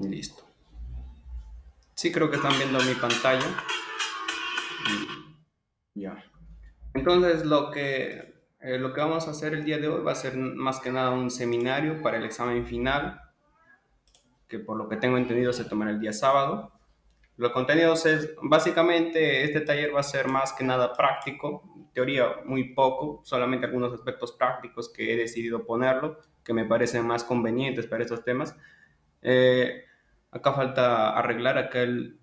Listo. Sí, creo que están viendo mi pantalla. Ya. Entonces, lo que vamos a hacer el día de hoy va a ser más que nada un seminario para el examen final, que por lo que tengo entendido se tomará el día sábado. Los contenidos es, básicamente, este taller va a ser más que nada práctico, teoría muy poco, solamente algunos aspectos prácticos que he decidido ponerlo, que me parecen más convenientes para estos temas. Eh, Acá falta arreglar el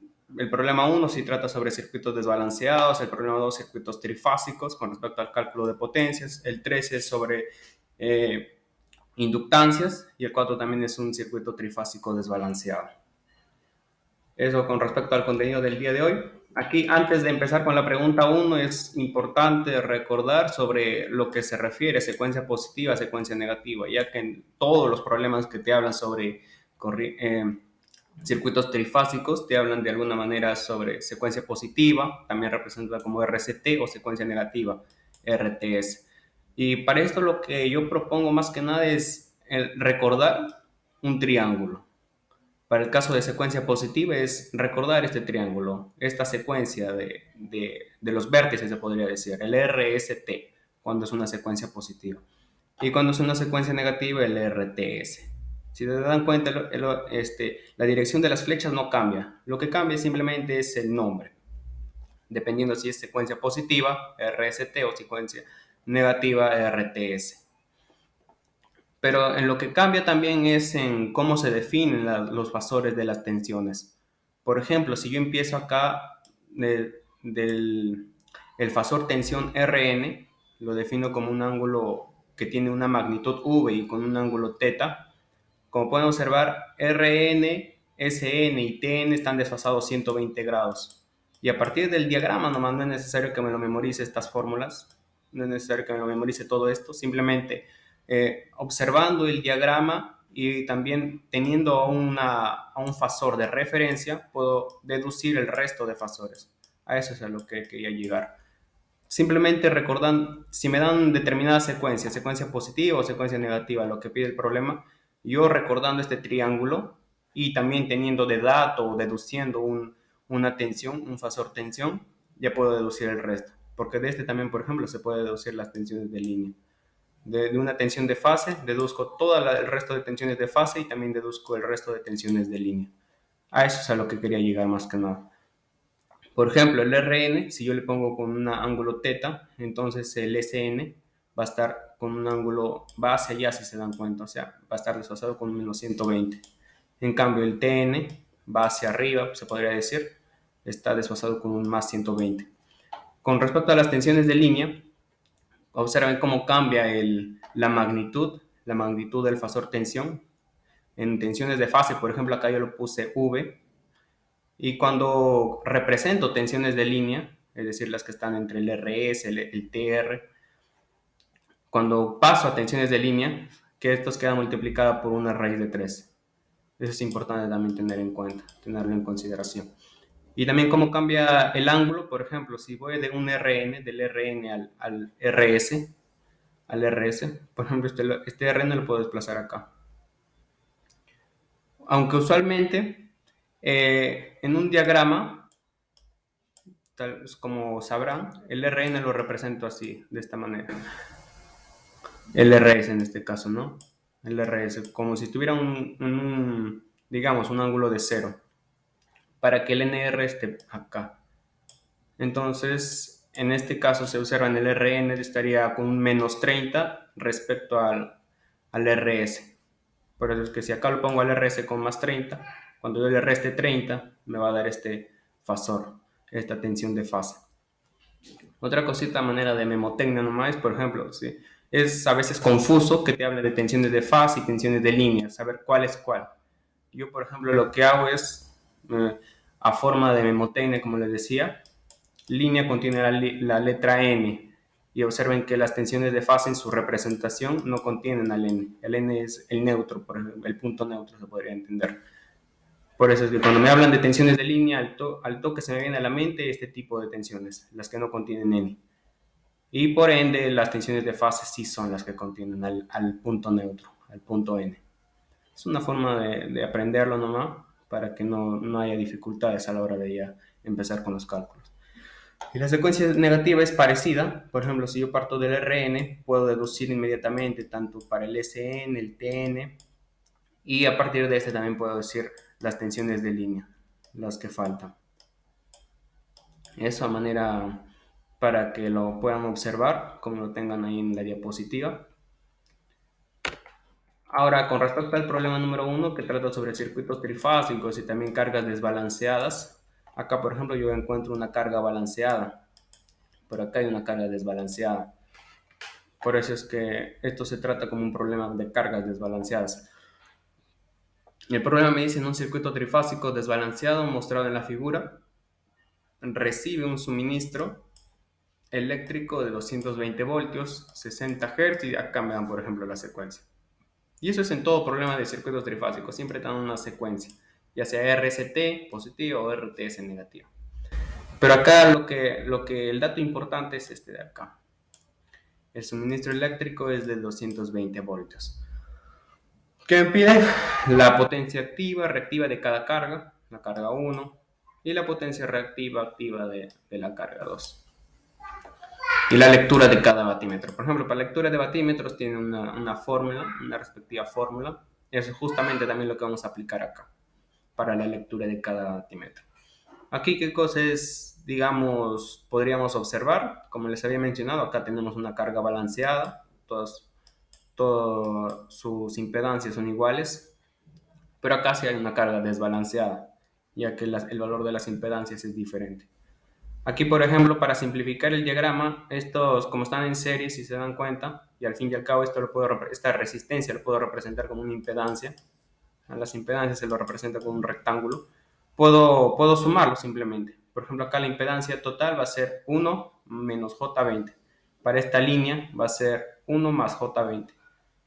problema uno si trata sobre circuitos desbalanceados, el problema 2 circuitos trifásicos con respecto al cálculo de potencias, el 3 es sobre eh, inductancias y el 4 también es un circuito trifásico desbalanceado. Eso con respecto al contenido del día de hoy. Aquí, antes de empezar con la pregunta 1, es importante recordar sobre lo que se refiere a secuencia positiva, secuencia negativa, ya que en todos los problemas que te hablan sobre circuitos trifásicos te hablan de alguna manera sobre secuencia positiva, también representada como RCT, o secuencia negativa, RTS. Y para esto lo que yo propongo más que nada es recordar un triángulo. Para el caso de secuencia positiva es recordar este triángulo, esta secuencia de los vértices, se podría decir, el RST, cuando es una secuencia positiva. Y cuando es una secuencia negativa, el RTS. Si te dan cuenta, la dirección de las flechas no cambia. Lo que cambia simplemente es el nombre, dependiendo si es secuencia positiva, RST, o secuencia negativa, RTS. Pero en lo que cambia también es en cómo se definen los fasores de las tensiones. Por ejemplo, si yo empiezo acá del el fasor tensión Rn, lo defino como un ángulo que tiene una magnitud V y con un ángulo θ. Como pueden observar, Rn, Sn y Tn están desfasados 120 grados. Y a partir del diagrama nomás no es necesario que me lo memorice estas fórmulas, no es necesario que me lo memorice todo esto, simplemente observando el diagrama y también teniendo a un fasor de referencia, puedo deducir el resto de fasores. A eso es a lo que quería llegar. Simplemente recordando, si me dan determinada secuencia positiva o secuencia negativa, lo que pide el problema, yo recordando este triángulo y también teniendo de dato o deduciendo una tensión, un fasor tensión, ya puedo deducir el resto. Porque de este también, por ejemplo, se puede deducir las tensiones de línea. De una tensión de fase, deduzco todo el resto de tensiones de fase y también deduzco el resto de tensiones de línea. A eso es a lo que quería llegar más que nada. Por ejemplo, el Rn, si yo le pongo con un ángulo θ, entonces el Sn va a estar con un ángulo, va hacia allá si se dan cuenta, o sea, va a estar desfasado con menos 120. En cambio, el Tn va hacia arriba, se podría decir, está desfasado con un más 120. Con respecto a las tensiones de línea, observen cómo cambia la magnitud del fasor tensión. En tensiones de fase, por ejemplo, acá yo lo puse V, y cuando represento tensiones de línea, es decir, las que están entre el RS, el TR, cuando paso a tensiones de línea, que estos quedan multiplicadas por una raíz de 3. Eso es importante también tener en cuenta, tenerlo en consideración. Y también cómo cambia el ángulo, por ejemplo, si voy de un RN, del RN al RS, por ejemplo, este RN lo puedo desplazar acá. Aunque usualmente en un diagrama, tal como sabrán, el Rn lo represento así, de esta manera. El Rs en este caso, ¿no? El Rs, como si tuviera digamos, un ángulo de 0, para que el Nr esté acá. Entonces, en este caso se observa en el Rn estaría con un menos 30 respecto al Rs. Por eso es que si acá lo pongo al Rs con más 30, cuando yo le reste 30, me va a dar este fasor, esta tensión de fase. Otra cosita, manera de memotecnia nomás, por ejemplo, ¿sí? Es a veces confuso que te hable de tensiones de fase y tensiones de línea, saber cuál es cuál. Yo, por ejemplo, lo que hago es, a forma de memotecnia, como les decía, línea contiene la letra N, y observen que las tensiones de fase en su representación no contienen al N. El N es el neutro, por ejemplo, el punto neutro se podría entender. Por eso es que cuando me hablan de tensiones de línea, al toque se me viene a la mente este tipo de tensiones, las que no contienen N. Y por ende, las tensiones de fase sí son las que contienen al punto neutro, al punto N. Es una forma de aprenderlo nomás para que no haya dificultades a la hora de ya empezar con los cálculos. Y la secuencia negativa es parecida. Por ejemplo, si yo parto del Rn, puedo deducir inmediatamente tanto para el Sn, el Tn, y a partir de este también puedo decir las tensiones de línea, las que faltan. Eso a manera para que lo puedan observar, como lo tengan ahí en la diapositiva. Ahora, con respecto al problema número 1, que trata sobre circuitos trifásicos y también cargas desbalanceadas, acá, por ejemplo, yo encuentro una carga balanceada, pero acá hay una carga desbalanceada. Por eso es que esto se trata como un problema de cargas desbalanceadas. El problema me dice en un circuito trifásico desbalanceado mostrado en la figura, recibe un suministro eléctrico de 220 voltios, 60 Hz, y acá me dan, por ejemplo, la secuencia. Y eso es en todo problema de circuitos trifásicos, siempre dan una secuencia, ya sea RST positivo o RTS negativo. Pero acá el dato importante es este de acá. El suministro eléctrico es de 220 voltios. ¿Qué me pide? La potencia activa, reactiva de cada carga, la carga 1, y la potencia reactiva, activa de la carga 2. Y la lectura de cada batímetro. Por ejemplo, para la lectura de batímetros tiene una fórmula, una respectiva fórmula. Eso es justamente también lo que vamos a aplicar acá, para la lectura de cada batímetro. Aquí, ¿qué cosas, digamos, podríamos observar? Como les había mencionado, acá tenemos una carga balanceada, todas sus impedancias son iguales, pero acá sí hay una carga desbalanceada, ya que el valor de las impedancias es diferente. Aquí, por ejemplo, para simplificar el diagrama, estos, como están en serie, si se dan cuenta, y al fin y al cabo esta resistencia lo puedo representar como una impedancia, a las impedancias se lo representa como un rectángulo, puedo sumarlo simplemente. Por ejemplo, acá la impedancia total va a ser 1 menos J20. Para esta línea va a ser 1 más J20.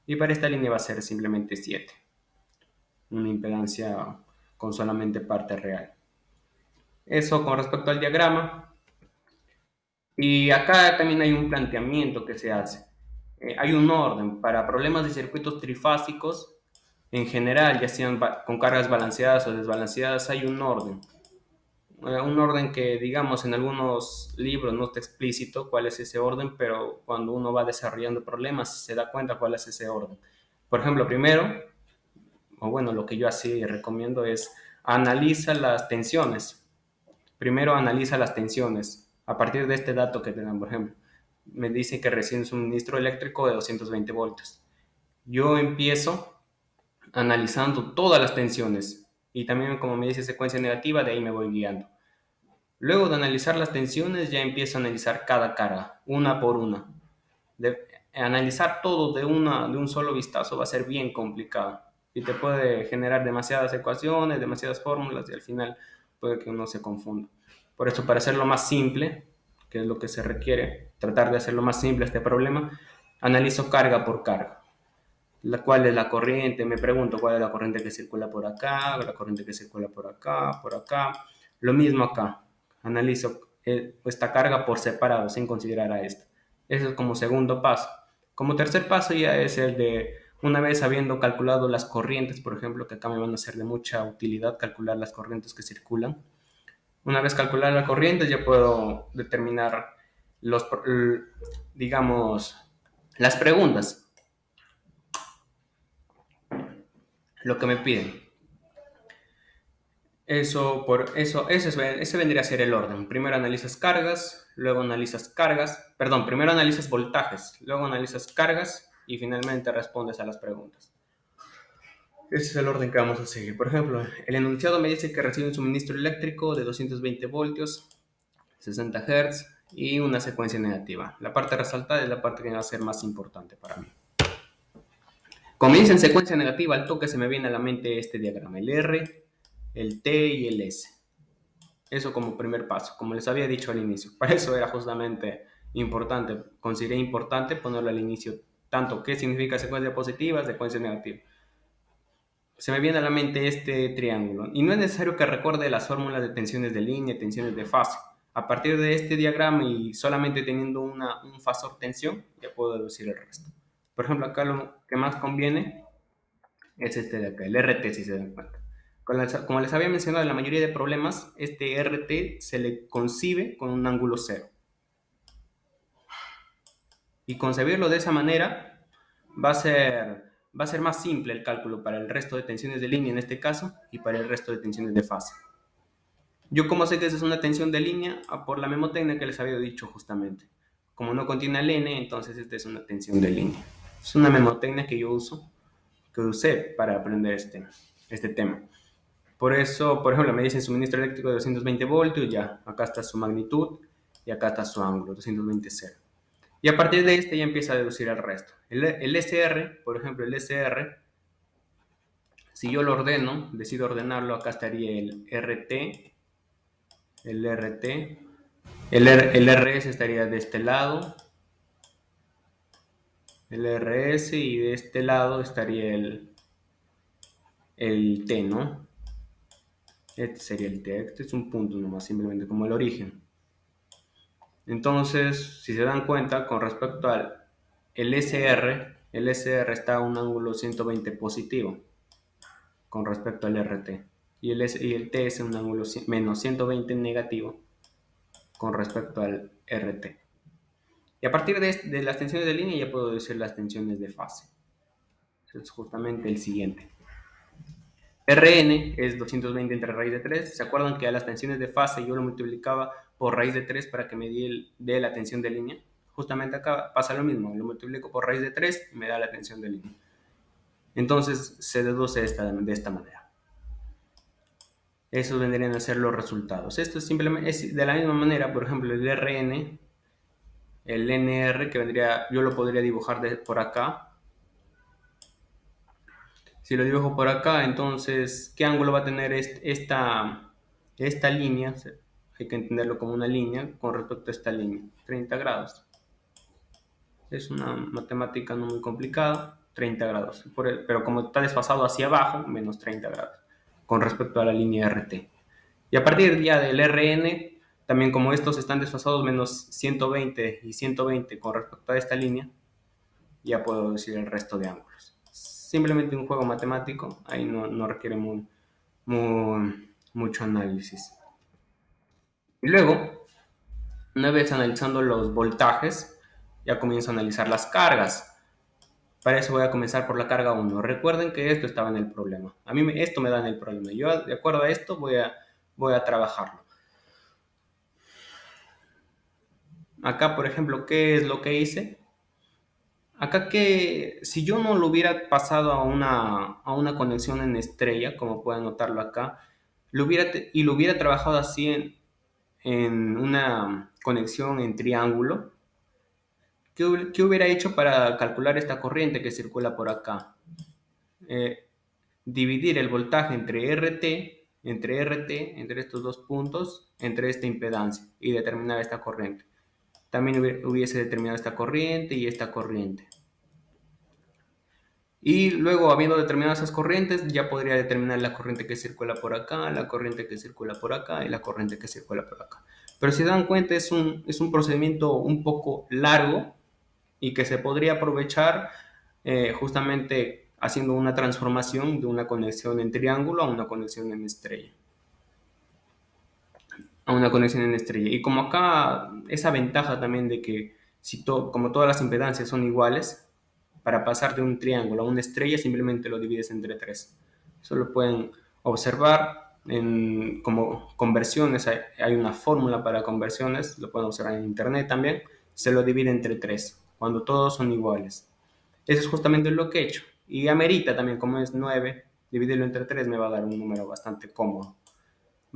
Y para esta línea va a ser simplemente 7. Una impedancia con solamente parte real. Eso con respecto al diagrama. Y acá también hay un planteamiento que se hace. Hay un orden para problemas de circuitos trifásicos. En general, ya sean con cargas balanceadas o desbalanceadas, hay un orden. Un orden que, digamos, en algunos libros no está explícito cuál es ese orden, pero cuando uno va desarrollando problemas se da cuenta cuál es ese orden. Por ejemplo, primero, o bueno, lo que yo así recomiendo es analiza las tensiones. Primero analiza las tensiones. A partir de este dato que te dan, por ejemplo, me dice que recibe un suministro eléctrico de 220 voltios. Yo empiezo analizando todas las tensiones y también, como me dice secuencia negativa, de ahí me voy guiando. Luego de analizar las tensiones ya empiezo a analizar cada carga, una por una. Analizar todo de un solo vistazo va a ser bien complicado y te puede generar demasiadas ecuaciones, demasiadas fórmulas y al final puede que uno se confunda. Por eso, para hacerlo más simple, que es lo que se requiere, tratar de hacerlo más simple este problema, analizo carga por carga. ¿Cuál es la corriente? Me pregunto cuál es la corriente que circula por acá, la corriente que circula por acá, por acá. Lo mismo acá. Analizo esta carga por separado, sin considerar a esta. Eso es como segundo paso. Como tercer paso ya es el de, una vez habiendo calculado las corrientes, por ejemplo, que acá me van a ser de mucha utilidad calcular las corrientes que circulan. Una vez calculada la corriente ya puedo determinar digamos, las preguntas, lo que me piden. Ese vendría a ser el orden. Primero analizas cargas, luego analizas primero analizas voltajes, luego analizas cargas y finalmente respondes a las preguntas. Ese es el orden que vamos a seguir. Por ejemplo, el enunciado me dice que recibe un suministro eléctrico de 220 voltios, 60 Hz y una secuencia negativa. La parte resaltada es la parte que va a ser más importante para mí. Como me dicen secuencia negativa, al toque se me viene a la mente este diagrama, el R, el T y el S. Eso como primer paso, como les había dicho al inicio. Para eso era justamente importante, consideré importante ponerlo al inicio, tanto qué significa secuencia positiva, secuencia negativa. Se me viene a la mente este triángulo, y no es necesario que recuerde las fórmulas de tensiones de línea, tensiones de fase. A partir de este diagrama y solamente teniendo un fasor tensión, ya puedo deducir el resto. Por ejemplo, acá lo que más conviene Es este de acá, el RT, si se dan cuenta. Como les había mencionado, en la mayoría de problemas, este RT se le concibe con un ángulo cero. Y concebirlo de esa manera va a ser más simple el cálculo para el resto de tensiones de línea en este caso y para el resto de tensiones de fase. Yo como sé que esa es una tensión de línea, por la memotecnia que les había dicho justamente. Como no contiene el N, entonces esta es una tensión de línea. Es una memotecnia que yo usé para aprender este tema. Por eso, por ejemplo, me dicen suministro eléctrico de 220 voltios, ya, acá está su magnitud y acá está su ángulo, 220 0. Y a partir de este ya empieza a deducir el resto. El SR, por ejemplo, el SR, si yo lo ordeno, decido ordenarlo, acá estaría el RT, el RT, el RS estaría de este lado, el RS, y de este lado estaría el T, ¿no? Este sería el T, este es un punto nomás, simplemente como el origen. Entonces, si se dan cuenta, con respecto al el SR está a un ángulo 120 positivo con respecto al RT. Y el T es un ángulo menos 120 negativo con respecto al RT. Y a partir de las tensiones de línea ya puedo decir las tensiones de fase. Eso es justamente el siguiente. Rn es 220 entre raíz de 3. ¿Se acuerdan que a las tensiones de fase yo lo multiplicaba por raíz de 3 para que me dé la tensión de línea? Justamente acá pasa lo mismo. Lo multiplico por raíz de 3 y me da la tensión de línea. Entonces se deduce de esta manera. Esos vendrían a ser los resultados. Esto simplemente es de la misma manera. Por ejemplo, el Rn, el Nr, que vendría, yo lo podría dibujar por acá. Si lo dibujo por acá, entonces, ¿qué ángulo va a tener esta línea? Hay que entenderlo como una línea con respecto a esta línea, 30 grados. Es una matemática no muy complicada, 30 grados. Pero como está desfasado hacia abajo, menos 30 grados, con respecto a la línea RT. Y a partir ya del RN, también como estos están desfasados menos 120 y 120 con respecto a esta línea, ya puedo decir el resto de ángulos. Simplemente un juego matemático, ahí no requiere mucho análisis. Y luego, una vez analizando los voltajes, ya comienzo a analizar las cargas. Para eso voy a comenzar por la carga 1. Recuerden que esto estaba en el problema. A mí esto me da en el problema. Yo, de acuerdo a esto, voy a trabajarlo. Acá, por ejemplo, ¿qué es lo que hice? Acá que si yo no lo hubiera pasado a una conexión en estrella, como pueden notarlo acá, lo hubiera trabajado así en una conexión en triángulo, ¿qué hubiera hecho para calcular esta corriente que circula por acá? Dividir el voltaje entre estos dos puntos, entre esta impedancia y determinar esta corriente. También hubiese determinado esta corriente y esta corriente. Y luego, habiendo determinado esas corrientes, ya podría determinar la corriente que circula por acá, la corriente que circula por acá y la corriente que circula por acá. Pero si se dan cuenta, es un procedimiento un poco largo y que se podría aprovechar justamente haciendo una transformación de una conexión en triángulo a una conexión en estrella. Y como acá, esa ventaja también de que como todas las impedancias son iguales, para pasar de un triángulo a una estrella simplemente lo divides entre 3. Eso lo pueden observar como conversiones. Hay una fórmula para conversiones, lo pueden observar en internet también. Se lo divide entre 3 cuando todos son iguales. Eso es justamente lo que he hecho. Y amerita también, como es 9, dividirlo entre 3 me va a dar un número bastante cómodo.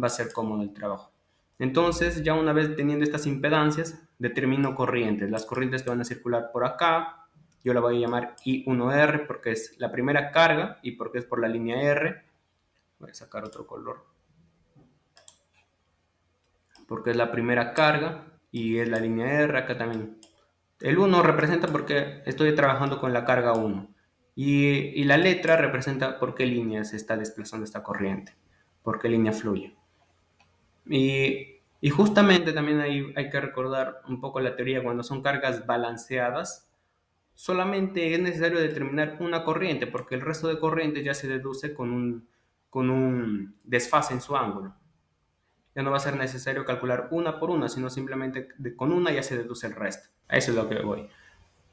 Va a ser cómodo el trabajo. Entonces, ya una vez teniendo estas impedancias, determino corrientes. Las corrientes que van a circular por acá, yo la voy a llamar I1R porque es la primera carga y porque es por la línea R. Voy a sacar otro color. Porque es la primera carga y es la línea R. Acá también. El 1 representa porque estoy trabajando con la carga 1. Y la letra representa por qué línea se está desplazando esta corriente. Por qué línea fluye. Y justamente también hay que recordar un poco la teoría cuando son cargas balanceadas, solamente es necesario determinar una corriente, porque el resto de corrientes ya se deduce con un desfase en su ángulo. Ya no va a ser necesario calcular una por una, sino simplemente con una ya se deduce el resto. A eso es lo que voy.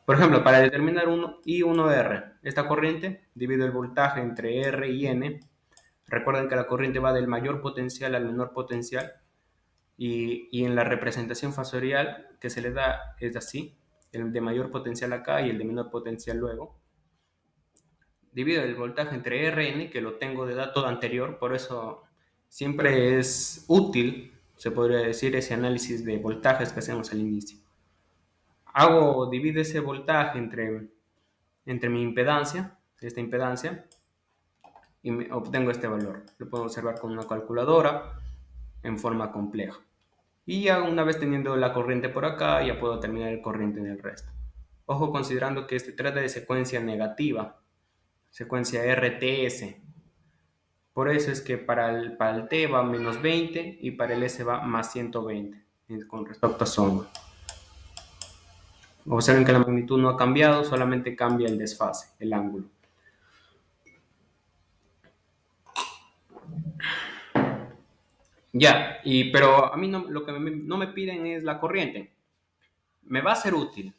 Por ejemplo, para determinar I1R, esta corriente, divido el voltaje entre R y N. Recuerden que la corriente va del mayor potencial al menor potencial, y en la representación fasorial que se le da es así, el de mayor potencial acá y el de menor potencial luego. Divido el voltaje entre Rn, que lo tengo de dato anterior, por eso siempre es útil, se podría decir, ese análisis de voltajes que hacemos al inicio. Divido ese voltaje entre mi impedancia, esta impedancia, y obtengo este valor. Lo puedo observar con una calculadora en forma compleja. Y ya una vez teniendo la corriente por acá, ya puedo terminar el corriente en el resto. Ojo, considerando que este trata de secuencia negativa, secuencia RTS. Por eso es que para el T va menos 20 y para el S va más 120 con respecto a su ángulo. Observen que la magnitud no ha cambiado, solamente cambia el desfase, el ángulo. Ya, pero a mí lo que no me piden es la corriente. Me va a ser útil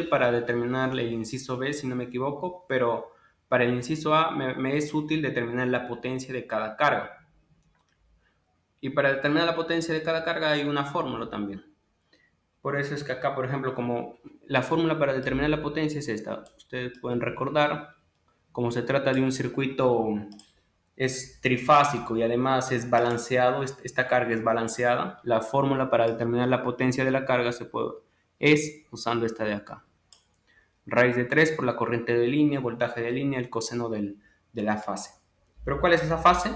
para determinar el inciso B, si no me equivoco, pero para el inciso A me es útil determinar la potencia de cada carga. Y para determinar la potencia de cada carga hay una fórmula también. Por eso es que acá, por ejemplo, como la fórmula para determinar la potencia es esta. Ustedes pueden recordar, como se trata de un circuito es trifásico y además es balanceado, esta carga es balanceada, la fórmula para determinar la potencia de la carga es usando esta de acá. Raíz de 3 por la corriente de línea, voltaje de línea, el coseno de la fase. ¿Pero cuál es esa fase?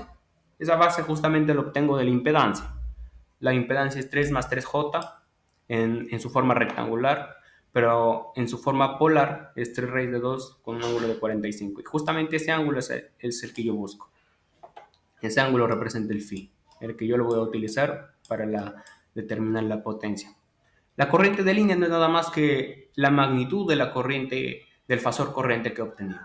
Esa fase justamente lo obtengo de la impedancia. La impedancia es 3 más 3J en su forma rectangular, pero en su forma polar es 3 raíz de 2 con un ángulo de 45. Y justamente ese ángulo es el que yo busco. Ese ángulo representa el phi, el que yo lo voy a utilizar para determinar la potencia. La corriente de línea no es nada más que la magnitud de la corriente, del fasor corriente que he obtenido,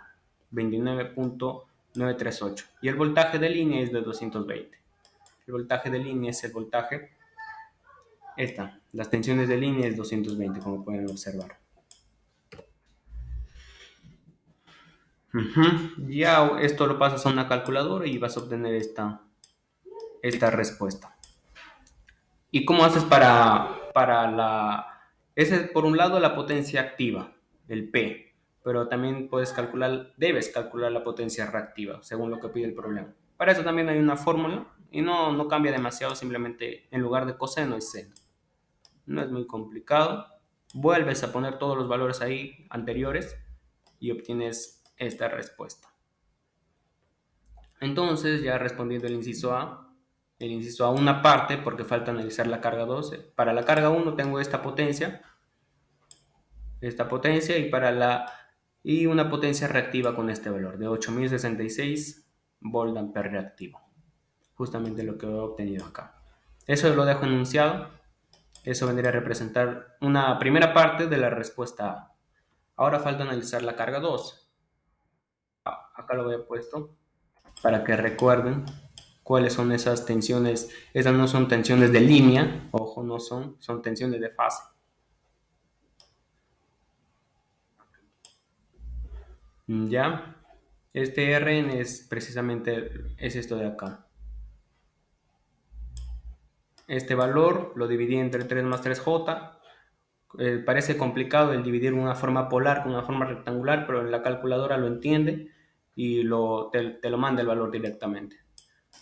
29.938. Y el voltaje de línea es de 220. El voltaje de línea es el voltaje, las tensiones de línea es 220, como pueden observar. Ya esto lo pasas a una calculadora y vas a obtener esta respuesta. ¿Y cómo haces esa es por un lado la potencia activa, el P, pero también debes calcular la potencia reactiva, según lo que pide el problema. Para eso también hay una fórmula y no cambia demasiado, simplemente en lugar de coseno es seno. No es muy complicado. Vuelves a poner todos los valores ahí anteriores y obtienes esta respuesta. Entonces, ya respondiendo el inciso A una parte, porque falta analizar la carga 2. Para la carga 1 tengo esta potencia y una potencia reactiva con este valor de 8066 volt-ampere reactivo. Justamente lo que he obtenido acá. Eso lo dejo enunciado. Eso vendría a representar una primera parte de la respuesta A. Ahora falta analizar la carga 2. Acá lo he puesto para que recuerden cuáles son esas tensiones. Esas no son tensiones de línea, ojo, son tensiones de fase. Ya, este Rn es precisamente esto de acá. Este valor lo dividí entre 3 más 3J. Parece complicado el dividir una forma polar con una forma rectangular, pero la calculadora lo entiende y te lo manda el valor directamente.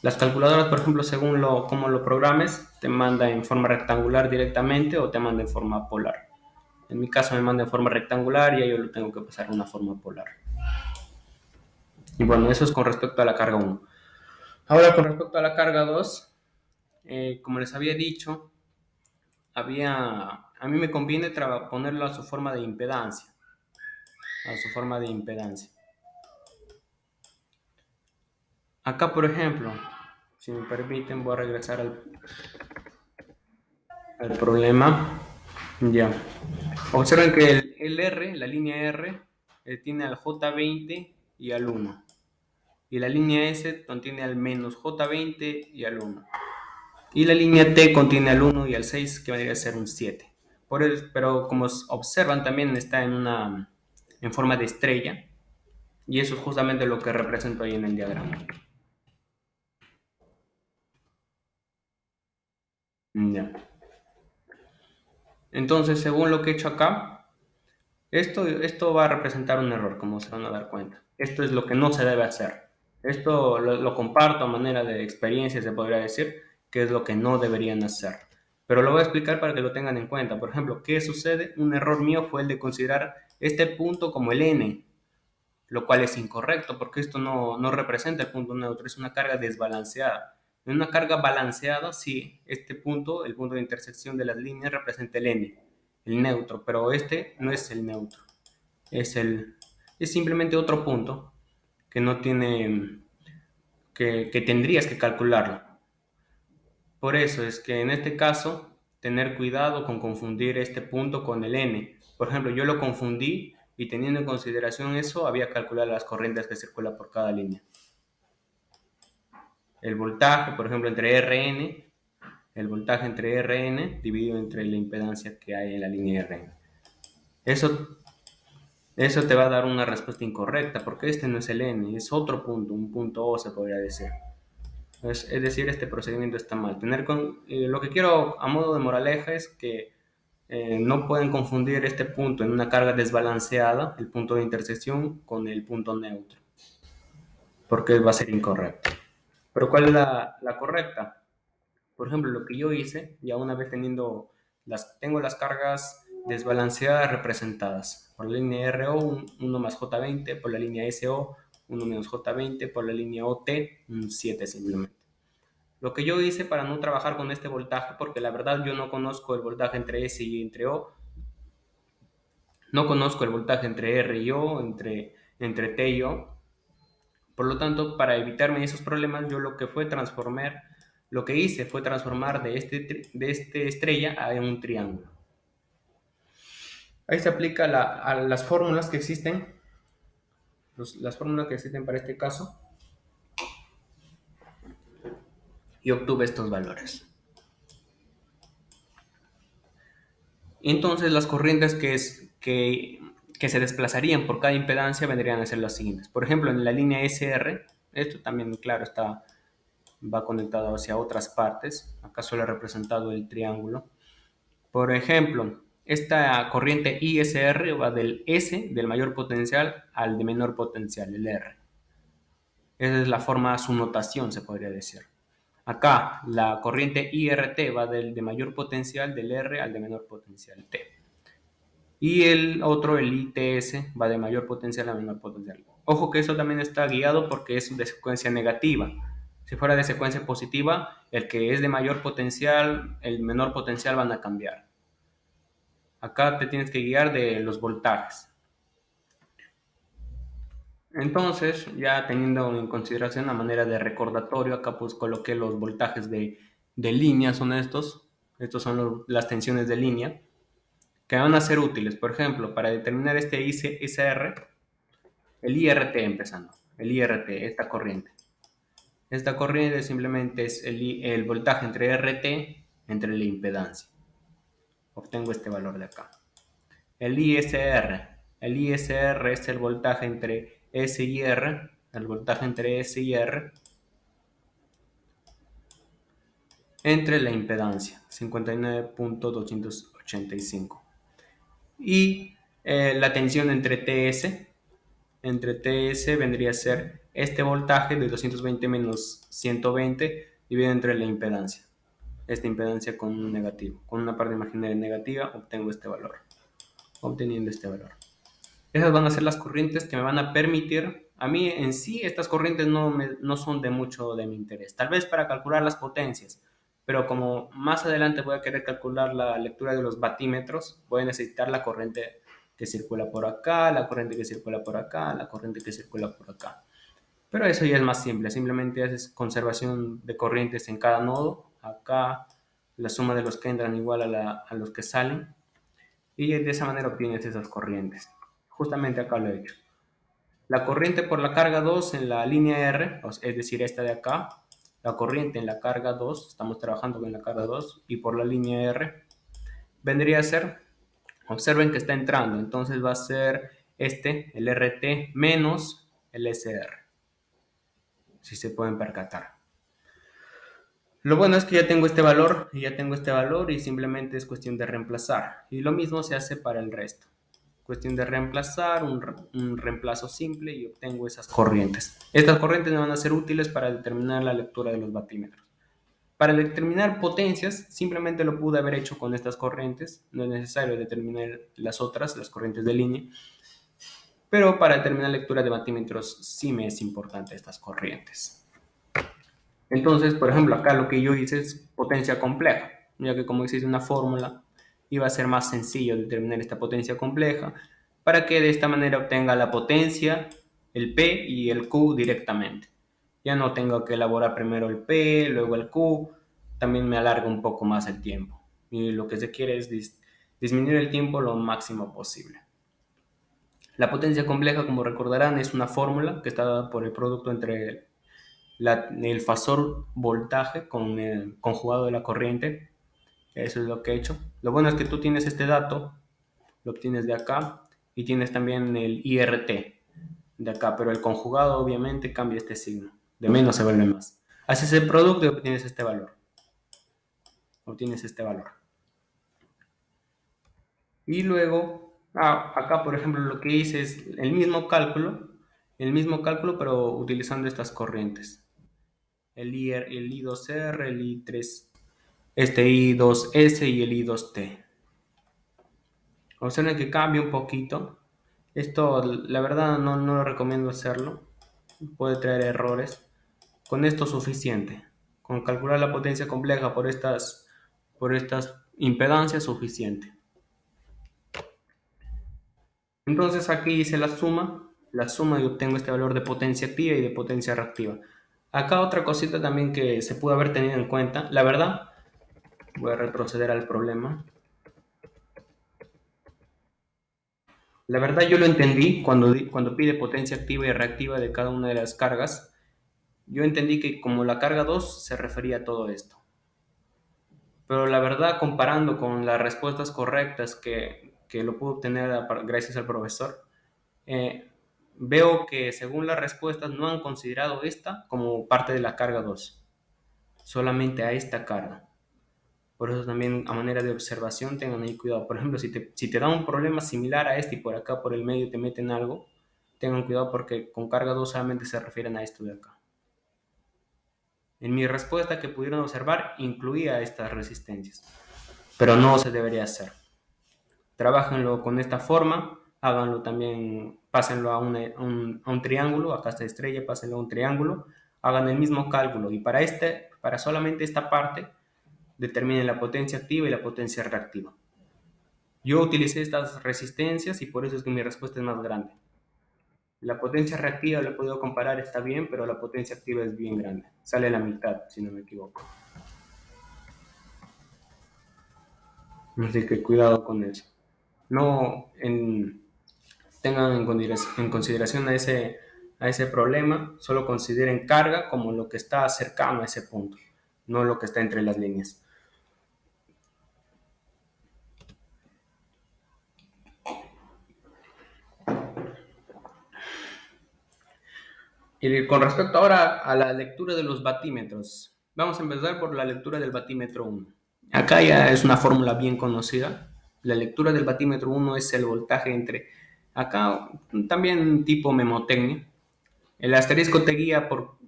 Las calculadoras, por ejemplo, según cómo lo programes, te manda en forma rectangular directamente o te manda en forma polar. En mi caso me manda en forma rectangular y yo lo tengo que pasar a una forma polar. Y bueno, eso es con respecto a la carga 1. Ahora con respecto a la carga 2, como les había dicho, a mí me conviene ponerlo a su forma de impedancia. Acá, por ejemplo, si me permiten, voy a regresar al problema. Ya. Observen que el R, la línea R, tiene al J20 y al 1. Y la línea S contiene al menos J20 y al 1. Y la línea T contiene al 1 y al 6, que vendría a ser un 7. Pero como observan, también está en forma de estrella. Y eso es justamente lo que represento ahí en el diagrama. Ya. Entonces, según lo que he hecho acá, esto va a representar un error, como se van a dar cuenta. Esto es lo que no se debe hacer. Esto lo comparto a manera de experiencia, se podría decir, que es lo que no deberían hacer. Pero lo voy a explicar para que lo tengan en cuenta. Por ejemplo, ¿qué sucede? Un error mío fue el de considerar este punto como el n, lo cual es incorrecto porque esto no representa el punto neutro, es una carga desbalanceada. En una carga balanceada, sí, este punto, el punto de intersección de las líneas, representa el n, el neutro, pero este no es el neutro, es simplemente otro punto que no tiene, que tendrías que calcularlo. Por eso es que en este caso, tener cuidado con confundir este punto con el n. Por ejemplo, yo lo confundí y teniendo en consideración eso, había calculado las corrientes que circulan por cada línea. El voltaje, por ejemplo, entre Rn, el voltaje entre Rn dividido entre la impedancia que hay en la línea Rn. Eso te va a dar una respuesta incorrecta, porque este no es el n, es otro punto, un punto O se podría decir. Es decir, este procedimiento está mal. Lo que quiero a modo de moraleja es que no pueden confundir este punto en una carga desbalanceada, el punto de intersección, con el punto neutro, porque va a ser incorrecto. Pero ¿cuál es la correcta? Por ejemplo, lo que yo hice, ya una vez tengo las cargas desbalanceadas representadas. Por la línea RO, 1 más J20, por la línea SO, 1 menos J20, por la línea OT, un 7 simplemente. Lo que yo hice para no trabajar con este voltaje, porque la verdad yo no conozco el voltaje entre S y entre O, no conozco el voltaje entre R y O, entre T y O. Por lo tanto, para evitarme esos problemas, yo lo que hice fue transformar de este estrella a un triángulo. Ahí se aplica a las fórmulas que existen, las fórmulas que existen para este caso, y obtuve estos valores. Entonces, las corrientes que se desplazarían por cada impedancia vendrían a ser las siguientes. Por ejemplo, en la línea SR, esto también, claro, va conectado hacia otras partes. Acá solo he representado el triángulo. Por ejemplo, esta corriente ISR va del S, del mayor potencial, al de menor potencial, el R. Esa es la forma, su notación, se podría decir. Acá, la corriente IRT va del de mayor potencial, del R, al de menor potencial, T. Y el otro, el ITS, va de mayor potencial a menor potencial. Ojo que eso también está guiado porque es de secuencia negativa. Si fuera de secuencia positiva, el que es de mayor potencial, el menor potencial van a cambiar. Acá te tienes que guiar de los voltajes. Entonces, ya teniendo en consideración la manera de recordatorio, acá pues coloqué los voltajes de línea, son estos. Estos son las tensiones de línea, que van a ser útiles. Por ejemplo, para determinar este ISR, el IRT empezando, el IRT, esta corriente. Esta corriente simplemente es el voltaje entre RT entre la impedancia. Obtengo este valor de acá. El ISR es el voltaje entre S y R, el voltaje entre S y R entre la impedancia, 59.285. Y la tensión entre TS vendría a ser este voltaje de 220 menos 120 dividido entre la impedancia. Esta impedancia con un negativo. Con una parte imaginaria negativa obtengo este valor. Obteniendo este valor. Esas van a ser las corrientes que me van a permitir, a mí en sí estas corrientes no son de mucho de mi interés, tal vez para calcular las potencias, pero como más adelante voy a querer calcular la lectura de los batímetros, voy a necesitar la corriente que circula por acá, la corriente que circula por acá, la corriente que circula por acá. Pero eso ya es más simple, simplemente haces conservación de corrientes en cada nodo, acá la suma de los que entran igual a los que salen, y de esa manera obtienes esas corrientes. Justamente acá lo he hecho. La corriente por la carga 2 en la línea R, es decir, esta de acá, la corriente en la carga 2, estamos trabajando con la carga 2, y por la línea R, vendría a ser, observen que está entrando, entonces va a ser el RT menos el SR, si se pueden percatar. Lo bueno es que ya tengo este valor, y simplemente es cuestión de reemplazar. Y lo mismo se hace para el resto. Cuestión de reemplazar, un reemplazo simple y obtengo esas corrientes. Estas corrientes me van a ser útiles para determinar la lectura de los batímetros. Para determinar potencias, simplemente lo pude haber hecho con estas corrientes. No es necesario determinar las otras, las corrientes de línea. Pero para determinar lectura de batímetros sí me es importante estas corrientes. Entonces, por ejemplo, acá lo que yo hice es potencia compleja, ya que como existe una fórmula, iba a ser más sencillo determinar esta potencia compleja para que de esta manera obtenga la potencia, el P y el Q directamente. Ya no tengo que elaborar primero el P, luego el Q, también me alarga un poco más el tiempo. Y lo que se quiere es disminuir el tiempo lo máximo posible. La potencia compleja, como recordarán, es una fórmula que está dada por el producto entre el fasor voltaje con el conjugado de la corriente. Eso es lo que he hecho. Lo bueno es que tú tienes este dato, lo obtienes de acá, y tienes también el IRT de acá, pero el conjugado obviamente cambia este signo. De menos se vuelve más. Haces el producto y obtienes este valor. Y luego, acá por ejemplo lo que hice es el mismo cálculo pero utilizando estas corrientes. El I2R, el I3, este I2S y el I2T. Observen que cambia un poquito. Esto, la verdad, no lo recomiendo hacerlo. Puede traer errores. Con esto es suficiente. Con calcular la potencia compleja por estas impedancias, suficiente. Entonces aquí hice la suma y obtengo este valor de potencia activa y de potencia reactiva. Acá otra cosita también que se pudo haber tenido en cuenta. La verdad, voy a retroceder al problema. La verdad yo lo entendí cuando pide potencia activa y reactiva de cada una de las cargas. Yo entendí que como la carga 2 se refería a todo esto. Pero la verdad, comparando con las respuestas correctas que lo pude obtener gracias al profesor, veo que según las respuestas no han considerado esta como parte de la carga 2, solamente a esta carga. Por eso también a manera de observación tengan ahí cuidado. Por ejemplo, si te da un problema similar a este y por acá por el medio te meten algo, tengan cuidado porque con carga 2 solamente se refieren a esto de acá. En mi respuesta que pudieron observar incluía estas resistencias, pero no se debería hacer. Trabajenlo con esta forma, háganlo también, pásenlo a un triángulo, acá está estrella, pásenlo a un triángulo, hagan el mismo cálculo y para solamente esta parte, determinen la potencia activa y la potencia reactiva. Yo utilicé estas resistencias y por eso es que mi respuesta es más grande. La potencia reactiva lo he podido comparar, está bien, pero la potencia activa es bien grande. Sale la mitad, si no me equivoco. Así que cuidado con eso. No tengan en consideración a ese problema, solo consideren carga como lo que está cercano a ese punto, no lo que está entre las líneas. Y con respecto ahora a la lectura de los batímetros, vamos a empezar por la lectura del batímetro 1. Acá ya es una fórmula bien conocida. La lectura del batímetro 1 es el voltaje acá también tipo memotecnia. El asterisco te guía por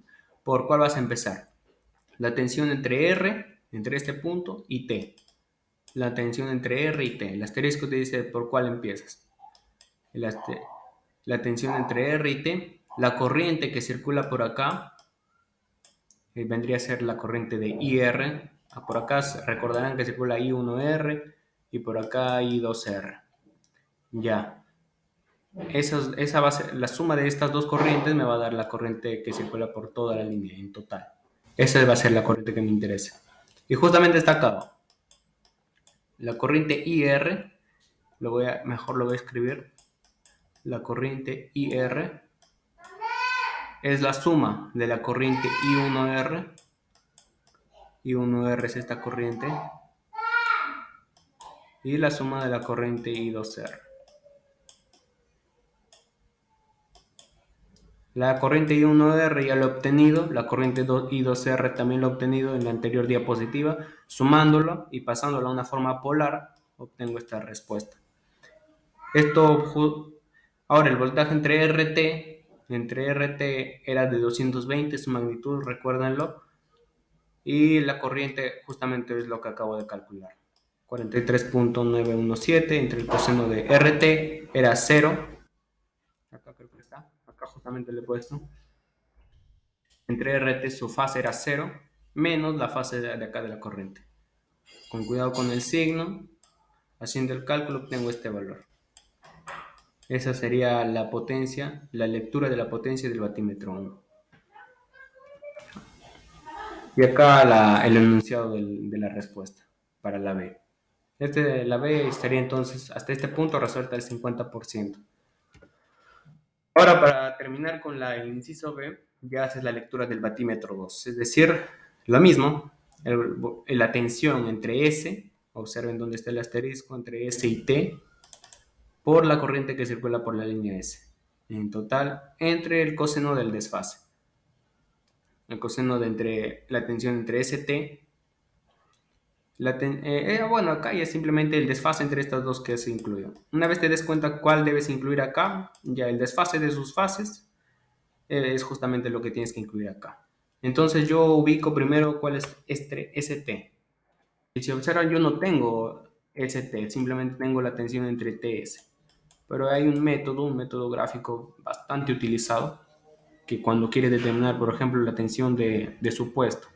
cuál vas a empezar. La tensión entre R, entre este punto, y T. La tensión entre R y T. El asterisco te dice por cuál empiezas. La tensión entre R y T. La corriente que circula por acá vendría a ser la corriente de IR. Por acá recordarán que circula I1R y por acá I2R. Ya. Esa va a ser, la suma de estas dos corrientes me va a dar la corriente que circula por toda la línea en total. Esa va a ser la corriente que me interesa. Y justamente está acá. La corriente IR mejor lo voy a escribir. La corriente IR es la suma de la corriente I1R. I1R es esta corriente. Y la suma de la corriente I2R. La corriente I1R ya lo he obtenido, la corriente I2R también lo he obtenido en la anterior diapositiva. Sumándolo y pasándolo a una forma polar, obtengo esta respuesta. Ahora el voltaje entre RT era de 220, su magnitud, recuérdenlo, y la corriente justamente es lo que acabo de calcular. 43.917 entre el coseno de RT era 0. Acá creo que está, acá justamente le he puesto. Entre RT su fase era 0 menos la fase de acá de la corriente. Con cuidado con el signo, haciendo el cálculo obtengo este valor. Esa sería la potencia, la lectura de la potencia del batímetro 1. Y acá el enunciado de la respuesta para la B. La B estaría entonces, hasta este punto resuelta el 50%. Ahora, para terminar con el inciso B, ya haces la lectura del batímetro 2. Es decir, lo mismo, la tensión entre S, observen dónde está el asterisco, entre S y T, por la corriente que circula por la línea S. En total, entre el coseno del desfase. El coseno de la tensión entre ST. Bueno, acá ya es simplemente el desfase entre estas dos que se incluyó. Una vez te des cuenta cuál debes incluir acá, ya el desfase de sus fases es justamente lo que tienes que incluir acá. Entonces yo ubico primero cuál es este ST. Y si observan, yo no tengo ST, simplemente tengo la tensión entre TS. Pero hay un método gráfico bastante utilizado, que cuando quiere determinar, por ejemplo, la tensión de su puesto.